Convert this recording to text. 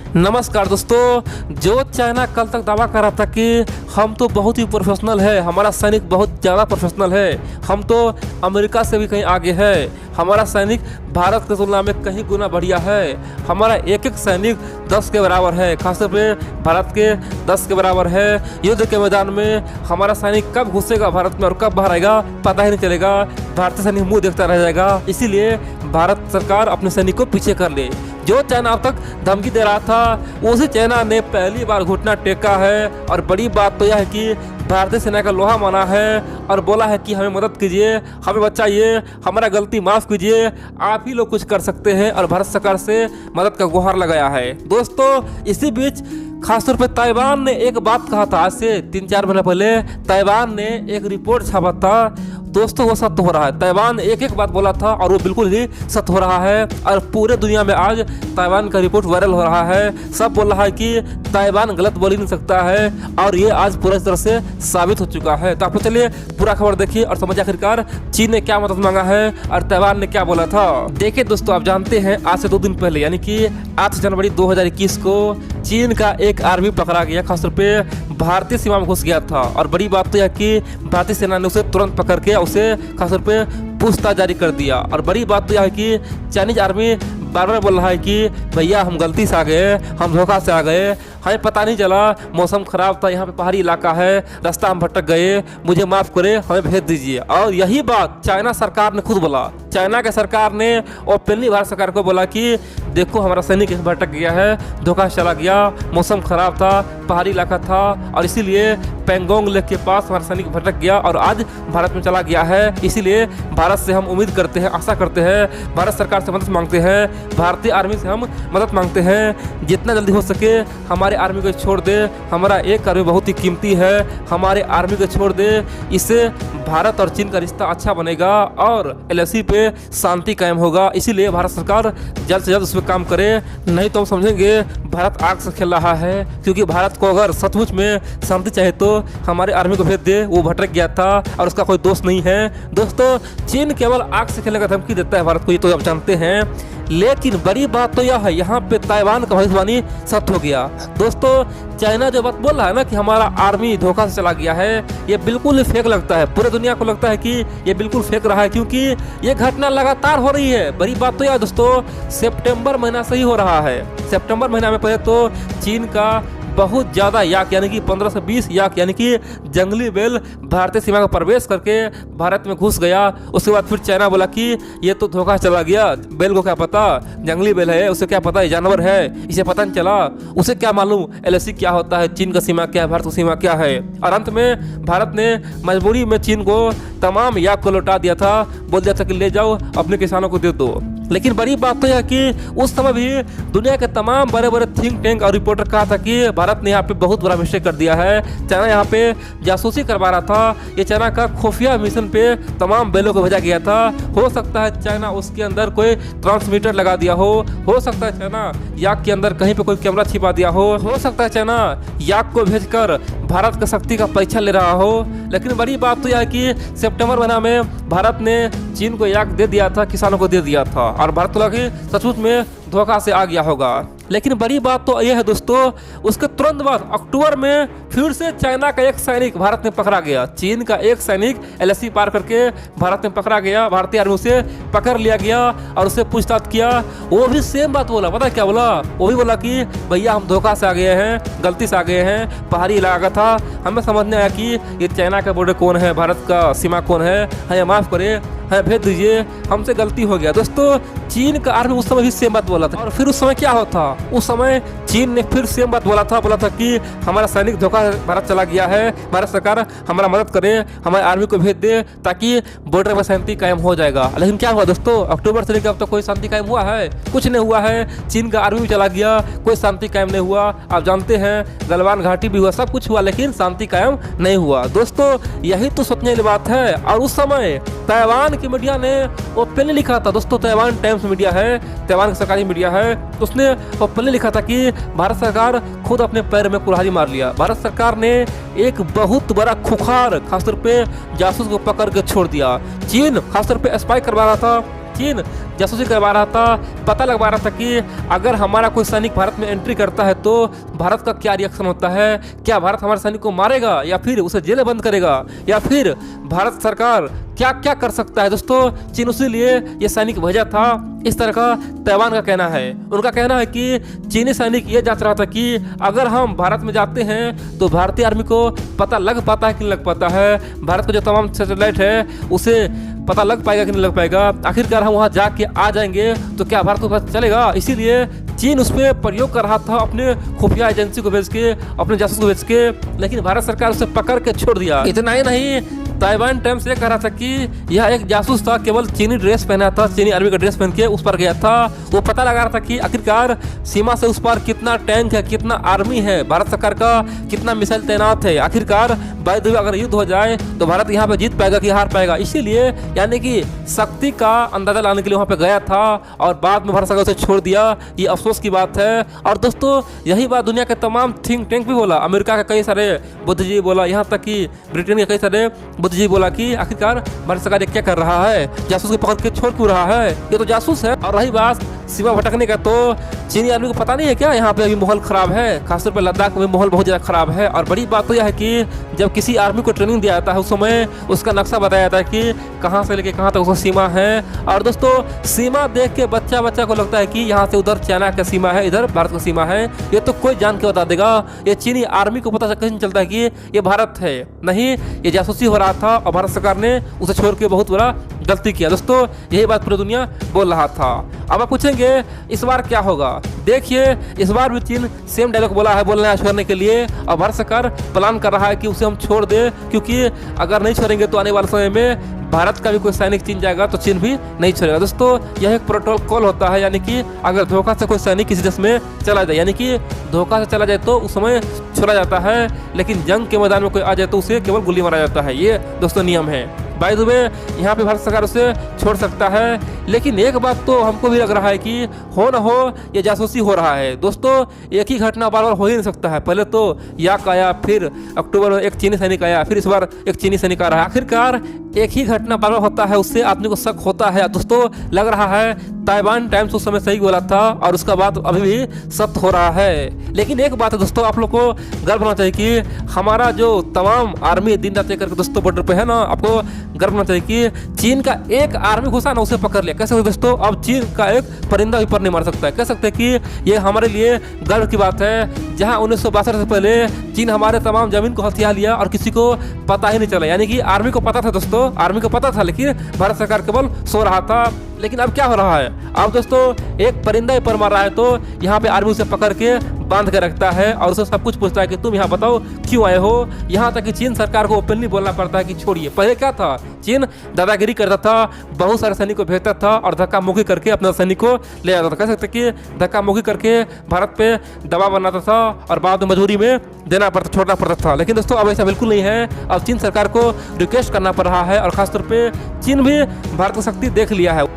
नमस्कार दोस्तों। जो चाइना कल तक दावा कर रहा था कि हम तो बहुत ही प्रोफेशनल है, हमारा सैनिक बहुत ज़्यादा प्रोफेशनल है, हम तो अमेरिका से भी कहीं आगे है, हमारा सैनिक भारत की तुलना में कहीं गुना बढ़िया है, हमारा एक एक सैनिक 10 के बराबर है, खासतौर पे भारत के 10 के बराबर है। युद्ध के मैदान में हमारा सैनिक कब घुसेगा भारत में और कब बाहर आएगा पता ही नहीं चलेगा, भारतीय सैनिक मुंह देखता रह जाएगा। इसीलिए भारत सरकार अपने सैनिक को पीछे कर ले। जो चाइना अब तक धमकी दे रहा था उसी चाइना ने पहली बार घुटना टेका है। और बड़ी बात तो यह है कि भारतीय सेना का लोहा माना है और बोला है कि हमें मदद कीजिए, हमें बचाइए, हमारा गलती माफ़ कीजिए, आप ही लोग कुछ कर सकते हैं। और भारत सरकार से मदद का गुहार लगाया है। दोस्तों, इसी बीच खासतौर पर ताइवान ने एक बात कहा था। आज से 3-4 महीने पहले ताइवान ने एक रिपोर्ट छापा था। दोस्तों, वो सत्य हो रहा है। ताइवान ने एक बात बोला था और वो बिल्कुल ही सत्य हो रहा है। और पूरे दुनिया में आज ताइवान का रिपोर्ट वायरल हो रहा है। सब बोल रहा है कि ताइवान गलत बोल ही नहीं सकता है और ये आज पूरी तरह से साबित हो चुका है। तो आपको चलिए पूरा खबर देखिए और समझिए आखिरकार चीन ने क्या मदद मांगा है और ताइवान ने क्या बोला था। देखिए दोस्तों, आप जानते हैं आज से 2 दिन पहले यानी कि 8 जनवरी 2021 को चीन का एक आर्मी पकड़ा गया, खासतौर पे भारतीय सीमा में घुस गया था। और बड़ी बात तो यह कि भारतीय सेना ने उसे तुरंत पकड़ के उसे खासतौर पे पूछताछ जारी कर दिया। और बड़ी बात तो यह है कि चाइनीज आर्मी बार बार बोल रहा है कि भैया हम गलती से आ गए, हम धोखा से आ गए, हमें पता नहीं चला, मौसम खराब था, यहाँ पे पहाड़ी इलाका है, रास्ता हम भटक गए, मुझे माफ़ करें, हमें भेज दीजिए। और यही बात चाइना सरकार ने खुद बोला। चाइना के सरकार ने ओपनली भारत सरकार को बोला कि देखो हमारा सैनिक भटक गया है, धोखा से चला गया, मौसम खराब था, पहाड़ी इलाका था और इसीलिए पेंगोंग लेक के पास हमारा सैनिक भटक गया और आज भारत में चला गया है। इसीलिए भारत से हम उम्मीद करते हैं, आशा करते हैं, भारत सरकार से मदद मांगते हैं, भारतीय आर्मी से हम मदद मांगते हैं, जितना जल्दी हो सके हमारे आर्मी को छोड़ दे, हमारा एक आर्मी बहुत ही कीमती है, हमारे आर्मी को छोड़ दे। इससे भारत और चीन का रिश्ता अच्छा बनेगा और एलएसी पे शांति कायम होगा। इसीलिए भारत सरकार जल्द से जल्द उस पर काम करे, नहीं तो हम समझेंगे भारत आग से खेल रहा है। क्योंकि भारत को अगर सचमुच में शांति चाहे तो हमारे आर्मी को भेज दे, वो भटक गया था और उसका कोई दोष नहीं है। दोस्तों, चीन केवल आग से खेलने का धमकी देता है भारत को, ये तो आप जानते हैं। लेकिन बड़ी बात तो यह है, यहाँ पे ताइवान का भविष्यवाणी सत्य हो गया। दोस्तों, चाइना जो बात बोल रहा है ना कि हमारा आर्मी धोखा से चला गया है, ये बिल्कुल फेक लगता है। पूरे दुनिया को लगता है कि ये बिल्कुल फेक रहा है, क्योंकि ये घटना लगातार हो रही है। बड़ी बात तो यह दोस्तों, सितंबर महीना से ही हो रहा है। सितंबर महीना में पहले तो चीन का बहुत ज़्यादा याक यानी कि 15 से 20 याक यानी कि जंगली बेल भारतीय सीमा का प्रवेश करके भारत में घुस गया। उसके बाद फिर चाइना बोला कि ये तो धोखा चला गया, बेल को क्या पता, जंगली बेल है, उसे क्या पता, ये जानवर है, इसे पता नहीं चला, उसे क्या मालूम एलएसी क्या होता है, चीन का सीमा क्या है, भारत की सीमा क्या है। और अंत में भारत ने मजबूरी में चीन को तमाम याक को लौटा दिया था, बोल दिया था कि ले जाओ अपने किसानों को दे दो। लेकिन बड़ी बात तो यह कि उस समय भी दुनिया के तमाम बड़े बड़े थिंक टैंक और रिपोर्टर कहा था कि भारत ने यहाँ पे बहुत बड़ा मिस्टेक कर दिया है, चाइना यहाँ पे जासूसी करवा रहा था, ये चाइना का खुफिया मिशन पे तमाम बेलों को भेजा गया था। हो सकता है चाइना उसके अंदर कोई ट्रांसमीटर लगा दिया हो सकता है चाइना याक के अंदर कहीं पे कोई कैमरा छिपा दिया हो सकता है चाइना याक को भेजकर भारत की शक्ति का परीक्षा ले रहा हो। लेकिन बड़ी बात तो यह है कि सितंबर महीना में भारत ने चीन को याक दे दिया था, किसानों को दे दिया था और भारत को लगा कि सचमुच में धोखा से आ गया होगा। लेकिन बड़ी बात तो यह है दोस्तों, उसके तुरंत बाद अक्टूबर में फिर से चाइना का एक सैनिक भारत में पकड़ा गया। चीन का एक सैनिक एलएसी पार करके भारत में पकड़ा गया, भारतीय आर्मी उसे पकड़ लिया गया और उससे पूछताछ किया। वो भी सेम बात बोला, पता क्या बोला, वो भी बोला कि भैया हम धोखा से आ गए हैं, गलती से आ गए हैं, पहाड़ी इलाका था, हमें समझ नहीं आया कि ये चाइना का बॉर्डर कौन है, भारत का सीमा कौन है, हमें माफ़ करे, हमें भेज दीजिए, हमसे गलती हो गया। दोस्तों, चीन का आर्मी उस समय भी सेम बात बोला था। और फिर उस समय क्या होता, उस समय चीन ने फिर सेम बात बोला था कि हमारा सैनिक धोखा भारत चला गया है, भारत सरकार हमारा मदद करे, हमारे आर्मी को भेज दे ताकि बॉर्डर में शांति कायम हो जाएगा। लेकिन क्या हुआ दोस्तों, अक्टूबर से लेकर अब तक कोई शांति कायम हुआ है? कुछ नहीं हुआ है। चीन का आर्मी भी चला गया, कोई शांति कायम नहीं हुआ। आप जानते हैं गलवान घाटी भी हुआ, सब कुछ हुआ, लेकिन शांति कायम नहीं हुआ। दोस्तों, यही तो सोचने वाली बात है। और उस समय ताइवान की मीडिया ने ओपनली लिखा था, दोस्तों ताइवान टाइम्स मीडिया है, ताइवान की सरकारी मीडिया है, उसने ओपनली लिखा था कि भारत सरकार खुद अपने पैर में कुल्हाड़ी मार लिया। भारत सरकार ने एक बहुत बड़ा खुखार खासतौर पे जासूस को पकड़ के छोड़ दिया। चीन खासतौर पे स्पाई करवा रहा था, चीन जासूसी करवा रहा था, पता लगवा रहा था कि अगर हमारा कोई सैनिक भारत में एंट्री करता है तो भारत का क्या रिएक्शन होता है, क्या भारत हमारे सैनिक को मारेगा या फिर उसे जेल बंद करेगा, या फिर भारत सरकार क्या क्या कर सकता है। दोस्तों चीन उसीलिए ये सैनिक भेजा था, इस तरह का ताइवान का कहना है। उनका कहना है कि चीनी सैनिक ये जांच रहा था कि अगर हम भारत में जाते हैं तो भारतीय आर्मी को पता लग पाता है कि नहीं लग पाता है, भारत का जो तमाम सैटेलाइट है उसे पता लग पाएगा कि नहीं लग पाएगा, आखिरकार हम वहाँ जाके आ जाएंगे तो क्या भारत को पता चलेगा। इसीलिए चीन उस पर प्रयोग कर रहा था अपने खुफिया एजेंसी को भेज के, अपने जासूस को भेज के, लेकिन भारत सरकार उसे पकड़ के छोड़ दिया। इतना ही नहीं, ताइवान टाइम्स ये कह रहा था कि यह एक जासूस था, केवल चीनी ड्रेस पहना था, चीनी आर्मी का ड्रेस पहन के उस पर गया था। वो पता लगा रहा था कि आखिरकार सीमा से उस पार कितना टैंक है, कितना आर्मी है, भारत सरकार का कितना मिसाइल तैनात है, आखिरकार बाय द वे अगर युद्ध हो जाए तो भारत यहाँ पे जीत पाएगा कि हार पाएगा। इसीलिए यानी कि शक्ति का अंदाजा लाने के लिए वहाँ पे गया था और बाद में भारत सरकार उसे छोड़ दिया। ये अफसोस की बात है। और दोस्तों यही बात दुनिया के तमाम थिंक टैंक भी बोला, अमेरिका के कई सारे बुद्धिजीवी बोला, यहाँ तक कि ब्रिटेन के कई सारे बुद्धिजीवी बोला कि आखिरकार भारत सरकार क्या कर रहा है, जासूस को पकड़ के छोड़ क्यों रहा है, ये तो जासूस है। और रही बात सीमा भटकने का, तो चीनी आर्मी को पता नहीं है क्या यहाँ पे अभी माहौल खराब है, खासतौर पर लद्दाख में माहौल बहुत ज़्यादा खराब है। और बड़ी बात तो यह है कि जब किसी आर्मी को ट्रेनिंग दिया जाता है उस समय उसका नक्शा बताया जाता है कि कहाँ से लेके कहाँ तक उसका सीमा है। और दोस्तों सीमा देख के बच्चा को लगता है कि यहाँ से उधर चाइना का सीमा है, इधर भारत का सीमा है, ये तो कोई जान के बता देगा। ये चीनी आर्मी को पता कैसे चलता है कि ये भारत है, नहीं ये जासूसी हो रहा था और भारत सरकार ने उसे छोड़ के बहुत बड़ा गलती किया। दोस्तों यही बात पूरी दुनिया बोल रहा था। अब आप पूछेंगे इस बार क्या होगा। देखिए इस बार भी चीन सेम डायलॉग बोला है बोलना छोड़ने के लिए, और भारत सरकार प्लान कर रहा है कि उसे हम छोड़ दे, क्योंकि अगर नहीं छोड़ेंगे तो आने वाले समय में भारत का भी कोई सैनिक चीन जाएगा तो चीन भी नहीं छोड़ेगा। दोस्तों यह एक प्रोटोकॉल होता है, यानी कि अगर धोखा से कोई सैनिक किसी देश में चला जाए, यानी कि धोखा से चला जाए तो उस समय छोड़ा जाता है, लेकिन जंग के मैदान में कोई आ जाए तो उसे केवल गोली मारा जाता है। ये दोस्तों नियम है। बाय द वे यहाँ पे भारत सरकार उसे छोड़ सकता है, लेकिन एक बात तो हमको भी लग रहा है कि हो न हो ये जासूसी हो रहा है। दोस्तों एक ही घटना बार बार हो ही नहीं सकता है। पहले तो याक आया, फिर अक्टूबर में एक चीनी सैनिक आया, फिर इस बार एक चीनी सैनिक आ रहा है। आखिरकार एक ही घटना बार बार होता है, उससे आदमी को शक होता है। दोस्तों लग रहा है ताइवान टाइम्स उस समय सही बोला था और उसका बात अभी भी सत्य हो रहा है। लेकिन एक बात है दोस्तों, आप लोग को गर्व होना चाहिए कि हमारा जो तमाम आर्मी दिन रात करके दोस्तों बॉर्डर पे है ना, आपको गर्व होना चाहिए कि चीन का एक आर्मी घुसा ना उसे पकड़ लिया। कैसे दोस्तों अब चीन का एक परिंदा भी पर नहीं मार सकता है। कह सकते हैं कि ये हमारे लिए गर्व की बात है, जहां 1962 से पहले चीन हमारे तमाम जमीन को हथिया लिया और किसी को पता ही नहीं चला। यानी कि आर्मी को पता था दोस्तों, आर्मी को पता था, लेकिन भारत सरकार केवल सो रहा था। लेकिन अब क्या हो रहा है, अब दोस्तों एक परिंदा ही पर मार रहा है तो यहाँ पे आर्मी उसे पकड़ के बांध के रखता है और उसे सब कुछ पूछता है कि तुम यहाँ बताओ क्यों आए हो। यहाँ तक कि चीन सरकार को ओपनली बोलना पड़ता है कि छोड़िए। पहले क्या था, चीन दादागिरी करता था, बहुत सारे सैनिक को भेजता था और धक्का मुक्की करके अपने सैनिक को ले जाता था। कह सकते कि धक्का मुक्की करके भारत पे दबाव बनाता था और बाद में मजबूरी में देना पड़ता, छोड़ना पड़ता था। लेकिन दोस्तों अब ऐसा बिल्कुल नहीं है। अब चीन सरकार को रिक्वेस्ट करना पड़ रहा है और खासतौर पर चीन भी भारत की शक्ति देख लिया है।